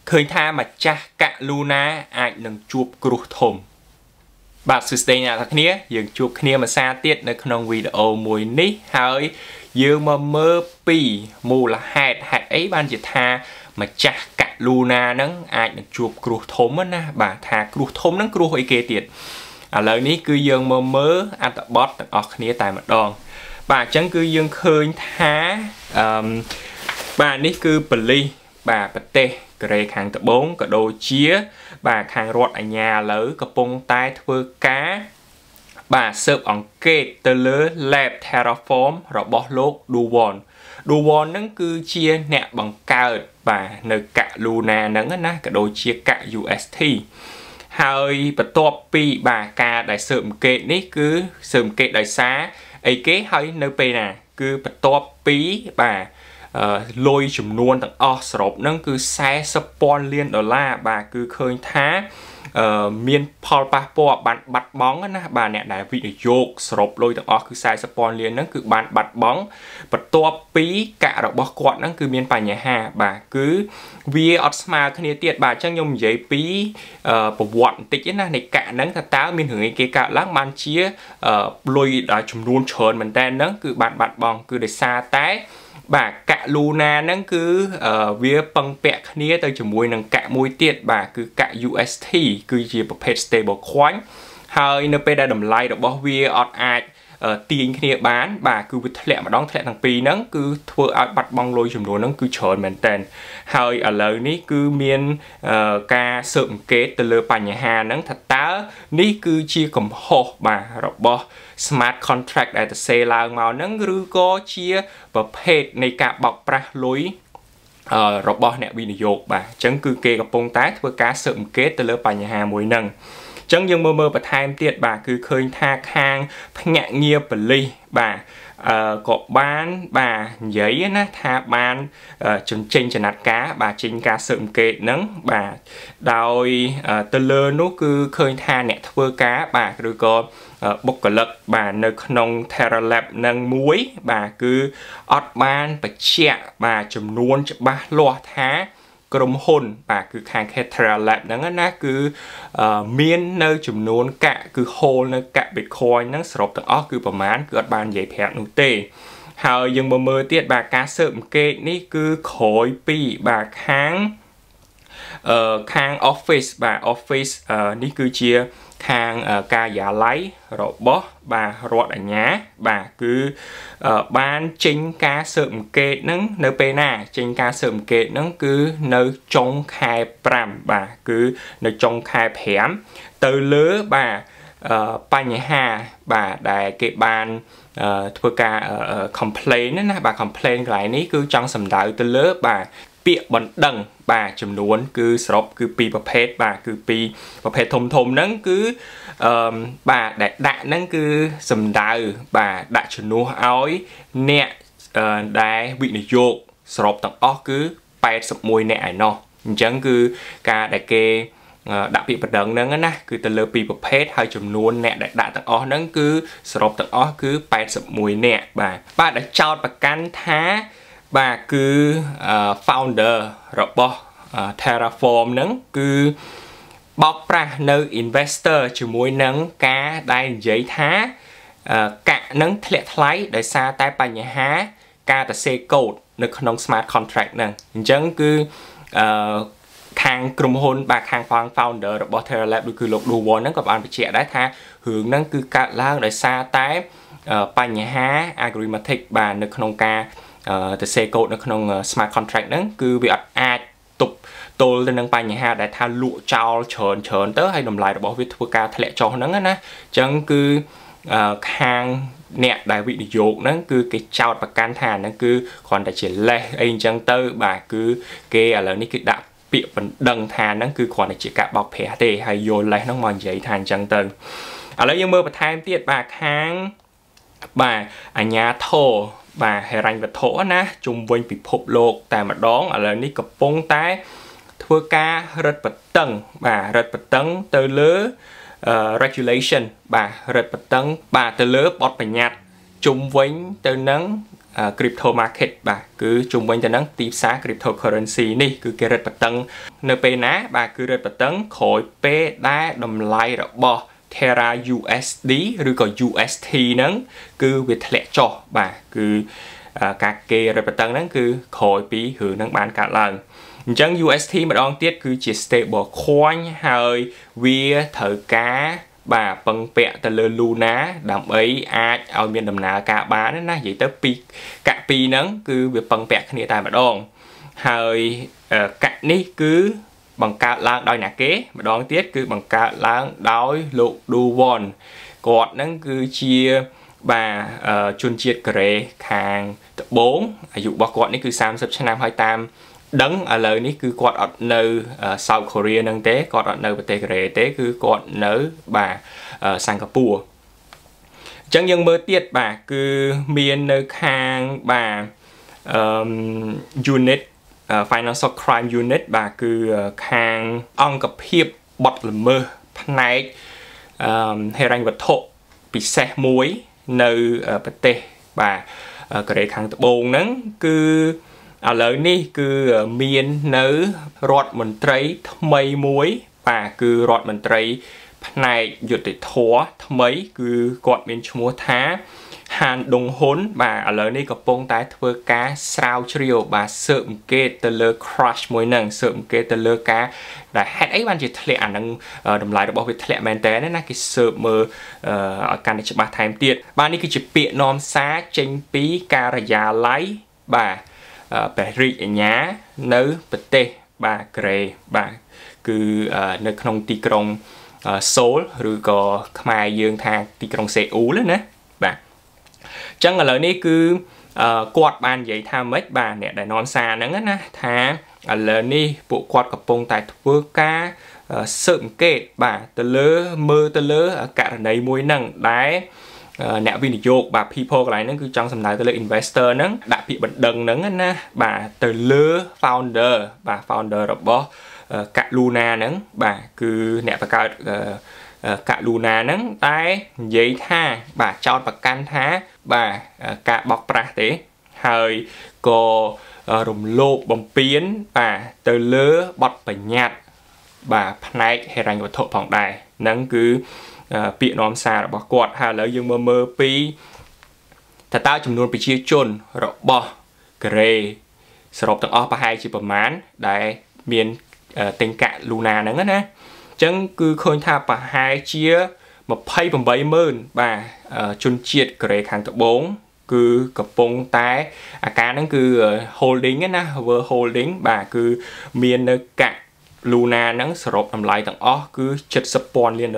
khơi tha mà cha cả Luna ai nâng chuột cừu thùng bạn sự stay nhà thật nia dừng chuột nia mà xa tiết nơiក្នុងvideo mùi ní hơi dương mà mơ pi mù là hạt ấy ban chỉ tha mà cha cả Luna nâng ai nâng chuột cừu thùng á bà tha cừu thùng nâng cừu ấy kê tiệt lời ní cứ dương mơ mơ ăn tập bot ở nia tại mặt đòn bà chẳng cứ dương khơi tha bà ní cứ beli bà bật tê cái khang tập 4 cả đồ chia bà khang rọt ở nhà lỡ cặp bông tai thưa cá bà sợp ỏng kê tơ lỡ lẹp terraform rồi bỏ lốt đu won nâng cứ chia nẹ bằng cao bà nơi cả Luna nâng á cả đồ chia cả UST hơi bật top pi bà ca đại sợm kê ní cứ sợm kê đại xá ấy kế hơi nơi pe nè cứ bật top pi bà lôi chùm nuôn tặng srop nâng cứ xe spawn liên $bà cứ khơi thá miền Paul Papo bạn bắt bóng á bà nè đại vị dột srop lôi tặng cứ xe spawn liên nâng cứ bạn bắt bóng bật top pi cả rồi bỏ quạt nâng cứ miền nhà hà bà cứ vi osma khné tiệt bà chẳng nhung giấy pi bộ quạt tích á này cả nâng thật táo miền hưởng cái cả láng man chia lôi đại chùm nuôn trơn mình tên nâng cứ bạn bắt bóng cứ để xa tái bà cả Luna nâng cứ vía bằng bẹt nia tới chừng mùi nâng cả mùi tiệt bà cứ cả UST cứ chỉ một page stable coin hơi nơi đã đầm like được bao vía ọt ai tiền kia bán bà cứ bị thẹn mà đón thẹn thằng pi nâng cứ thua ai bắt bong lôi chùm đồ nâng cứ trời mình tên hơi ở lời ní cứ miên ca sợm kế từ lơ bà nhà hà nâng thật tá ní cứ chia cầm hộp bà rồi bỏ smart contract đại xe là màu nâng rư có chia và phếtในการ bọc pra lối rồi bỏ nè bị dột bà chẳng cứ kê gặp bông tát với cá sợm kết từ lớp bà nhà hà mùi nâng chẳng nhưng mơ mơ bà thay tiết bà cứ khơi tha khang nhẹ nghiệp bà ly bà có bán bà giấy á tha bán chân chênh cho nát cá bà chênh cá sợm kê nâng bà đòi từ lơ nó cứ khơi tha nẹ thưa cá bà rồi có bốc cả lực bà nơi nông Terra Lab nâng muối bà cứ ọt ban bà chẹ bà chùm nuôn cho bà loa thá cầm hồn bà cứ khang khe Terra Lab nâng á cứ miên nơi chùm nuôn cả cứ hồn nơi cả Bitcoin nâng srop tầng óc cứ bà mán cứ ọt ban giấy phép nụ tê hào dừng bà mơ tiết bà cá sợm kê ní cứ khối pi bà kháng khang office bà office ní cứ chia khang ca giả lấy rồi bó bà rọt ở nhà bà cứ ban chính ca sợm kê nâng nơi pe na chính ca sợm kê nâng cứ nơi trong khai pram bà cứ nơi trong khai phém từ lứa bà bà nhà hà bà đại cái ban thưa ca complain á bà complain lại ní cứ trong sầm đạo từ lứa bà bịa bẩn đằng bà chùm nuốn cứ srop cứ piประเภท bà cứ pi ประเภท thôm nâng cứ bà đã nâng cứ sầm đạo bà đã chùm nuốn áo nè đại bị này dột srop tặng óc cứ 81 nè nó chẳng cứ ca đại kê đã bị bật đằng nâng á cứ từ lơ pi ประเภท hai chùm nuốn nè đã tặng óc nâng cứ srop tặng óc cứ 81 nè bà đã chọn bà can thá bà cứ founder rồi bỏ Terraform nâng cứ bọc ra nơi investor chứ mùi nâng cá đai giấy thá cả nâng thịa thay để xa tay bà nhà há ca ta xe code nơi nông smart contract nâng chẳng cứ khang cụm hôn bà khang founder rồi bỏ Terra Lab cứ lục đu vốn nâng có bạn bị trẻ đá tha hướng nâng cứ cả lang để xa tay bà nhà há agrimatic bà nơi nông ca từ xe code nó không smart contract nâng cứ bị ai tục tôi lên nâng bài nhà ha để tha lụa trao chờn tới hay đồng lại được bảo viết thua ca thay lệ cho nâng á chẳng cứ khang nè đại vị dột nâng cứ cái trao và can thà nâng cứ còn đại chỉ lệ anh chẳng tới bà cứ kê là ní cái đạp bị vẫn đằng thà nâng cứ còn đại chỉ cả bọc phẻ tê hay vô lấy nó mòn giấy thàn chẳng tới lấy dương mơ và thay tiết bà khang bà ở nhà thô bà hệ ranh vật thổ ná chung vinh bị phụp lột tại mà đón ở lời ní cập bông tái thua ca rất bật tầng bà rất bật tầng từ lứa regulation bà rất bật tầng bà từ lứa bọt bà nhạt chung vinh từ nắng crypto market បាទគឺជុំវិញទៅនឹងទីផ្សារ cryptocurrency នេះគឺគេរឹតបន្តឹងនៅពេលណាបាទគឺរឹតបន្តឹងក្រោយពេលដែលតម្លៃរបស់ Terra USD ឬក៏ UST ហ្នឹងគឺវាធ្លាក់ចុះបាទគឺការគេរឹតបន្តឹងហ្នឹងគឺក្រោយពីរឿងហ្នឹងបានកើតឡើងអញ្ចឹង UST ម្ដងទៀតគឺជា stable coin ហើយវាត្រូវការបាទពឹងពាក់ទៅលើ Luna ដើម្បីអាចឲ្យមានដំណើរការបានណានិយាយទៅពីកាក់ពីរហ្នឹងគឺវាពឹងពាក់គ្នាតែម្ដងហើយកាក់នេះគឺបង្កើតឡើងដោយអ្នកគេម្ដងទៀតគឺបង្កើតឡើងដោយលោក Duwon គាត់ហ្នឹងគឺជាបាទជនជាតិកូរ៉េខាងត្បូងអាយុរបស់គាត់នេះគឺ30ឆ្នាំហើយតាមដឹងឥឡូវនេះគឺគាត់អត់នៅ South Korea ហ្នឹងទេគាត់អត់នៅប្រទេសកូរ៉េទេគឺគាត់នៅបាទសិង្ហបុរីអញ្ចឹងយើងមើលទៀតបាទគឺមាននៅខាងបាទunit financial crime unit បាទគឺខាងអង្គភាពបទល្មើសផ្នែកហិរញ្ញវត្ថុពិសេសមួយនៅប្រទេសបាទកូរ៉េខាងត្បូងហ្នឹងគឺឥឡូវនេះគឺមាននៅរដ្ឋមន្ត្រីថ្មីមួយបាទគឺរដ្ឋមន្ត្រីផ្នែកយុតិធម៌ថ្មីគឺគាត់មានឈ្មោះថាហានដុងហ៊ុនបាទឥឡូវនេះកំពុងតែធ្វើការស្រាវជ្រាវបាទស៊ើបអង្កេតទៅលើ crash មួយហ្នឹងស៊ើបអង្កេតទៅលើការដែលហេតុអីបានជាធ្លាក់អាហ្នឹងតម្លៃរបស់វាធ្លាក់មែនតើណាគេស៊ើបមើលឲ្យកាន់តែច្បាស់ថែមទៀតបាទនេះគឺជាពាក្យនាំសារចេញពីការិយាល័យបាទព្រះរាជអាជ្ញានៅប្រទេសបាទកូរ៉េបាទគឺនៅក្នុងទីក្រុងសូលឬក៏ខ្មែរយើងថាទីក្រុងសេអ៊ូលណាបាទអញ្ចឹងឥឡូវនេះគឺគាត់បាននិយាយថាម៉េចបាទអ្នកដែលនាំសារហ្នឹងណាថាឥឡូវនេះពួកគាត់កំពុងតែធ្វើការស៊ើបអង្កេតបាទទៅលើមើលទៅលើករណីមួយហ្នឹងដែលអ្នកវិនិយោគបាទ people កន្លែងហ្នឹងគឺចង់សំដៅទៅលើ investor ហ្នឹងដាក់ពាក្យបណ្ដឹងហ្នឹងណាបាទទៅលើ founder បាទ founder របស់កាក់ Luna ហ្នឹងបាទគឺអ្នកបង្កើតកាក់ Luna ហ្នឹងតែនិយាយថាបាទចោទប្រកាន់ថាបាទការបោកប្រាស់ទេហើយក៏រំលោភបំពានបាទទៅលើបទបញ្ញត្តិបាទផ្នែកហិរញ្ញវត្ថុផងដែរហ្នឹងគឺពាក្យនាំសាររបស់គាត់ហើយឥឡូវយើងមើលពីតើចំនួនប្រជាជនរបស់កូរ៉េសរុបទាំងអស់ប្រហែលជាប្រមាណដែលមានទិញកាក់ Luna ហ្នឹងណាអញ្ចឹងគឺឃើញថាប្រហែលជា 28,000 បាទជនជាតិកូរ៉េខាងត្បូងគឺកំពុងតែអាការហ្នឹងគឺ holding ណា World Holding បាទគឺមាននៅកាក់ Luna ហ្នឹងសរុបតម្លៃទាំងអស់គឺ $70,000 លាន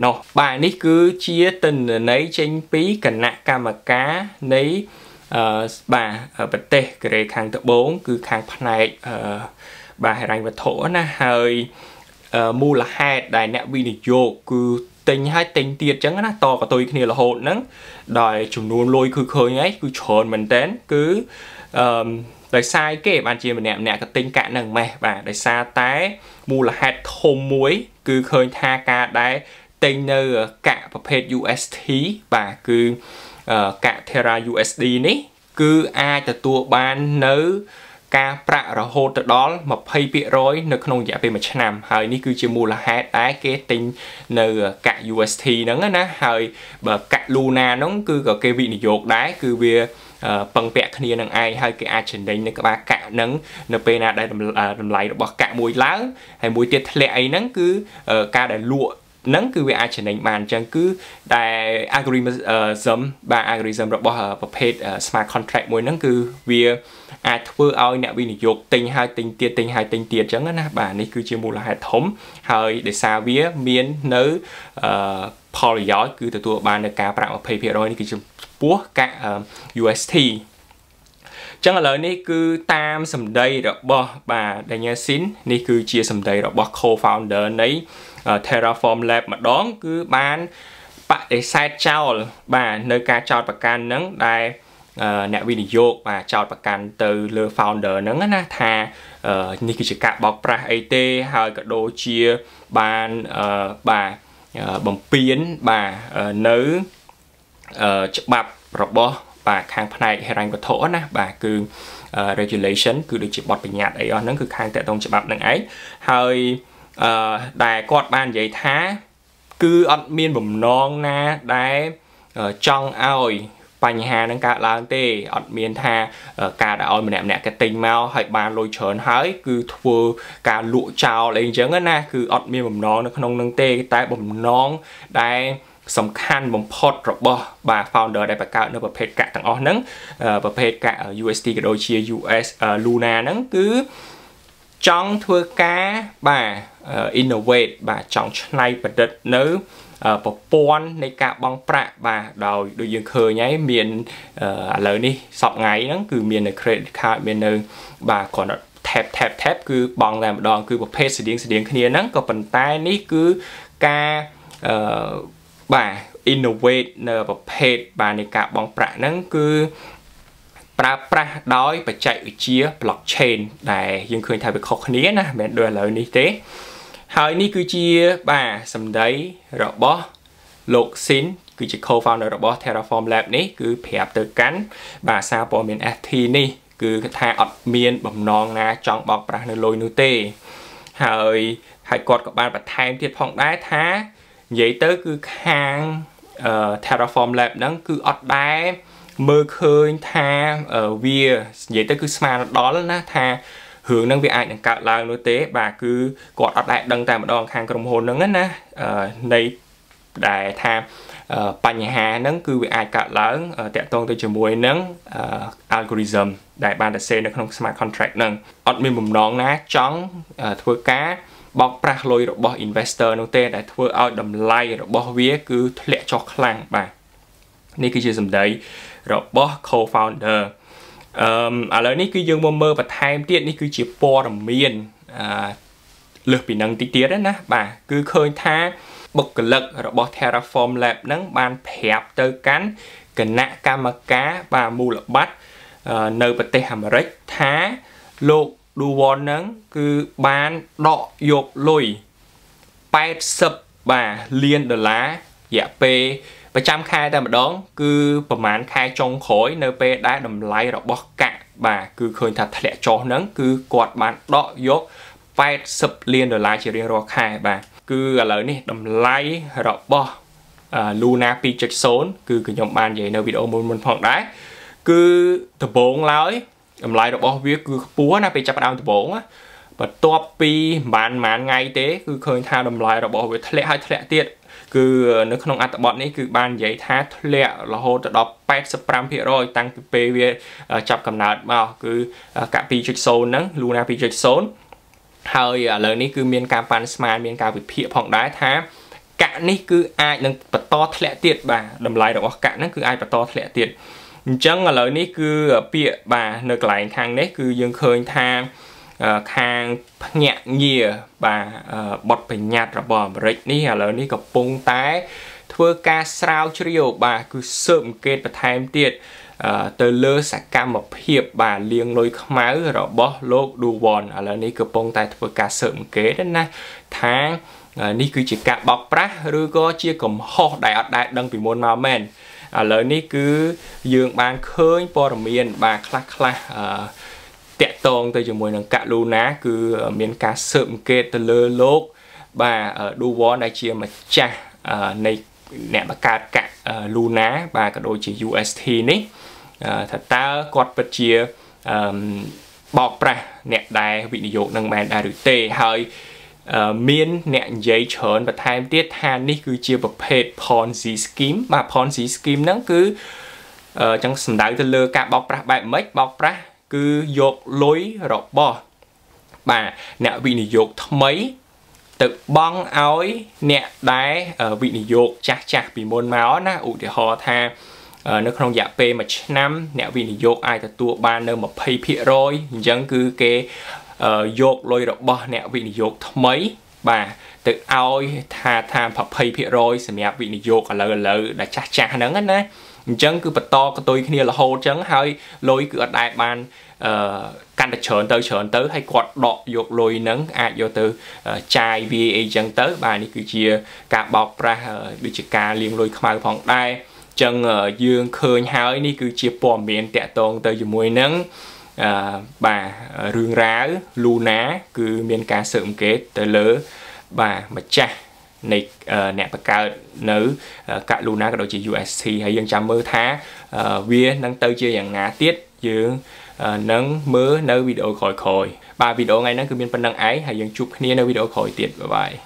ណោះបាទនេះគឺជាទិន្នន័យចេញពីគណៈកម្មការនៃបាទប្រទេសកូរ៉េខាងត្បូងគឺខាងផ្នែកបាទហិរញ្ញវត្ថុណាហើយមូលហេតុដែលអ្នកវិនិយោគគឺទិញហើយទិញទៀតអញ្ចឹងណាតកតុយគ្នារហូតហ្នឹងដោយចំនួនលុយគឺឃើញហើយគឺច្រើនមែនតើគឺដោយសារគេបានជាម្នាក់ក៏ទិញកាក់ហ្នឹងម៉េះបាទដោយសារតែមូលហេតុធំមួយគឺឃើញថាការដែលទិញនៅកាក់ប្រភេទ UST បាទគឺកាក់ Terra USD នេះគឺអាចទទួលបាននៅការប្រាក់រហូតទៅដល់ 20% នៅក្នុងរយៈពេល1ឆ្នាំហើយនេះគឺជាមូលហេតុដែលគេទិញនៅកាក់ UST ហ្នឹងណាហើយបើកាក់ Luna ហ្នឹងគឺក៏គេវិនិយោគដែរគឺវាពឹងពាក់គ្នានឹងឯងហើយគេអាចចំណេញនៅក្បាលកាក់ហ្នឹងនៅពេលណាដែលតម្លៃរបស់កាក់មួយឡើងហើយមួយទៀតធ្លាក់អីហ្នឹងគឺការដែលលក់ហ្នឹងគឺវាអាចចំណេញបានអញ្ចឹងគឺដែល algorithm បាទ algorithm របស់ប្រភេទ smart contract មួយហ្នឹងគឺវាអាចធ្វើឲ្យអ្នកវិនិយោគទិញហើយទិញទៀតទិញហើយទិញទៀតអញ្ចឹងណាបាទនេះគឺជាមូលហេតុធំហើយដោយសារវាមាននៅផលប្រយោជន៍គឺទទួលបាននៅការប្រាក់ 20% នេះគឺចំពោះកាក់ UST ចឹងឥឡូវនេះគឺតាមសម្ដីរបស់បាទ Daniel Sin នេះគឺជាសម្ដីរបស់ co-founder នៃ Terraform Lab ម្ដងគឺបានបដិសេធចោលបាទនៅការចោទប្រកាន់ហ្នឹងដែលអ្នកវិនិយោគបាទចោទប្រកាន់ទៅលើ founder ហ្នឹងណាថានេះគឺជាការបោកប្រាស់អីទេហើយក៏ដូចជាបានបាទបំពេញបាទនៅច្បាប់របស់ បាទខាងផ្នែកហិរញ្ញវត្ថុណាបាទគឺ regulation គឺដូចជាបទបញ្ញត្តិអីអស់ហ្នឹងគឺខាងតាក់ទងច្បាប់នឹងឯងហើយដែលគាត់បាននិយាយថាគឺអត់មានបំណងណាដែលចង់ឲ្យបញ្ហានឹងកើតឡើងទេអត់មានថាការដែលឲ្យម្នាក់គេទិញមកហើយបានលុយច្រើនហើយគឺធ្វើការលក់ចោលអីអញ្ចឹងណាគឺអត់មានបំណងនៅក្នុងនឹងទេតែបំណងដែលសំខាន់បំផុតរបស់បាទ founder ដែលបង្កើតនៅប្រភេទកាក់ទាំងអស់ហ្នឹងប្រភេទកាក់ UST ក៏ដូចជា US Luna ហ្នឹងគឺចង់ធ្វើការបាទ innovate បាទចង់ច្នៃប្រឌិតនៅប្រព័ន្ធនៃការបង់ប្រាក់បាទដោយដូចយើងឃើញហើយមានឥឡូវនេះសប្តាហ៍ហ្នឹងគឺមាននៅ credit card មាននៅបាទគ្រាន់តែ tap គឺបង់តែម្ដងគឺប្រភេទស្តៀងគ្នាហ្នឹងក៏ប៉ុន្តែនេះគឺការបាទ innovate នៅប្រភេទបាទនៃការបង់ប្រាក់ហ្នឹងគឺប្រើប្រាស់ដោយបច្ចេកវិទ្យា blockchain ដែលយើងឃើញថាវាខុសគ្នាណាមិនមែនដូចឥឡូវនេះទេហើយនេះគឺជាបាទសម្ដីរបស់លោក Sin គឺជា co-founder របស់ Terraform Lab នេះគឺប្រាប់ទៅកាន់បាទសារព័ត៌មាន FT នេះគឺថាអត់មានបំណងណាចង់បោកប្រាស់នៅលុយនោះទេហើយគាត់ក៏បានបន្ថែមទៀតផងដែរថានិយាយទៅគឺខាង Terraform Lab ហ្នឹងគឺអត់ដែរមើលឃើញថាវានិយាយទៅគឺស្មានដល់ណាថារឿងហ្នឹងវាអាចនឹងកើតឡើងនោះទេបាទគឺគាត់អត់ដែរដឹងតែម្ដងខាងក្រុមហ៊ុនហ្នឹងណានៃដែលថាបញ្ហាហ្នឹងគឺវាអាចកើតឡើងតាក់ទងទៅជាមួយនឹង algorithm ដែលបានតែសេនៅក្នុង smart contract ហ្នឹងអត់មានបំណងណាចង់ធ្វើការបោកប្រាស់លុយរបស់ investor នោះទេដែលធ្វើឲ្យតម្លៃរបស់វាគឺធ្លាក់ចុះខ្លាំងបាទនេះគឺជាសម្ដីរបស់ co-founder ឥឡូវនេះគឺយើងមកមើលបន្ថែមទៀតនេះគឺជាព័ត៌មានលើសពីនឹងតិចទៀតណាបាទគឺឃើញថាបុគ្គលិករបស់ Terraform Lab ហ្នឹងបានប្រាប់ទៅកាន់គណៈកម្មការបាទមូលបត្រនៅប្រទេសអាមេរិកថាលោក Duwon ហ្នឹងគឺបានដកយកលុយ80បាទលានដុល្លាររយៈពេលប្រចាំខែតែម្ដងគឺប្រហែលខែចុងក្រោយនៅពេលដែលតម្លៃរបស់កាក់បាទគឺឃើញថាធ្លាក់ចុះហ្នឹងគឺគាត់បានដកយក80លានដុល្លារជារៀងរាល់ខែបាទគឺឥឡូវនេះតម្លៃរបស់ Luna 2.0 គឺខ្ញុំបាននិយាយនៅវីដេអូមុនផងដែរគឺដំបូងឡើយតម្លៃរបស់វាគឺខ្ពស់ណាពេលចាប់ផ្ដើមដំបូងបន្ទាប់ពីប្រហែលថ្ងៃទេគឺឃើញថាតម្លៃរបស់វាធ្លាក់ហើយធ្លាក់ទៀតគឺនៅក្នុងអត្ថបទនេះគឺបាននិយាយថាធ្លាក់រហូតដល់ 85% តាំងពីពេលវាចាប់កំណើតមកគឺកាក់ 2.0 ហ្នឹង Luna 2.0 ហើយឥឡូវនេះគឺមានការប៉ាន់ស្មានមានការវិភាគផងដែរថាកាក់នេះគឺអាចនឹងបន្តធ្លាក់ទៀតបាទតម្លៃរបស់កាក់ហ្នឹងគឺអាចបន្តធ្លាក់ទៀតអញ្ចឹងឥឡូវនេះគឺពាក្យបាទនៅកន្លែងខាងនេះគឺយើងឃើញថាខាងភ្នាក់ងារបាទបទបញ្ញត្តិរបស់អាមេរិកនេះឥឡូវនេះកំពុងតែធ្វើការស្រាវជ្រាវបាទគឺស៊ើបអង្កេតបន្ថែមទៀតទៅលើសកម្មភាពបាទលាងលុយខ្មៅរបស់លោក Duwon ឥឡូវនេះកំពុងតែធ្វើការស៊ើបអង្កេតណាថានេះគឺជាការបោកប្រាស់ឬក៏ជាកំហុសដែលអត់ដែលដឹងពីមុនមកមែនឥឡូវនេះគឺយើងបានឃើញព័ត៌មានបាទខ្លះតាក់ទងទៅជាមួយនឹងកាក់ Luna គឺមានការស៊ើបអង្កេតទៅលើលោកបាទ Duwon ដែលជាម្ចាស់នៃអ្នកបង្កើតកាក់ Luna បាទក៏ដូចជា UST នេះថាតើគាត់ពិតជាបោកប្រាស់អ្នកដែលវិនិយោគនឹងមែនដែរឬទេហើយមានអ្នកនិយាយច្រើនបន្ថែមទៀតថានេះគឺជាប្រភេទ Ponzi scheme បាទ Ponzi scheme ហ្នឹងគឺចឹងសំដៅទៅលើការបោកប្រាស់បែបម៉េចបោកប្រាស់គឺយកលុយរបស់បាទអ្នកវិនិយោគថ្មីទៅបង់ឲ្យអ្នកដែលវិនិយោគចាស់ពីមុនមកណាឧទាហរណ៍ថានៅក្នុងរយៈពេល1ឆ្នាំអ្នកវិនិយោគអាចទទួលបាននៅ 20% អញ្ចឹងគឺគេយកលុយរបស់អ្នកវិនិយោគថ្មីបាទទៅឲ្យថា 20% សម្រាប់វិនិយោគឥឡូវដែលចាស់ហ្នឹងណាអញ្ចឹងគឺបន្តកតុយគ្នារហូតអញ្ចឹងហើយលុយគឺអត់ដែលបានកាន់តែច្រើនទៅហើយគាត់ដកយកលុយហ្នឹងអាចយកទៅចាយវាអីចឹងទៅបាទនេះគឺជាការបោកប្រាស់ដូចជាការលាងលុយខ្មៅផងដែរ chẳng dương khơi hỏi ní cứ chia bỏ miền tẹt tông tới dùng mùi nắng bà rương ráo Luna cứ miền ca sợm kết tới lỡ bà mà cha này nè bà cao nữ cả Luna cái đó chỉ UST hay dân chăm mơ thá vía nâng tới chơi dạng ngã tiết dương nâng mơ nơi video khỏi khỏi ba video ngay nó cứ miền phân đăng ấy hay dân chụp kia nơi video khỏi tiết bye bye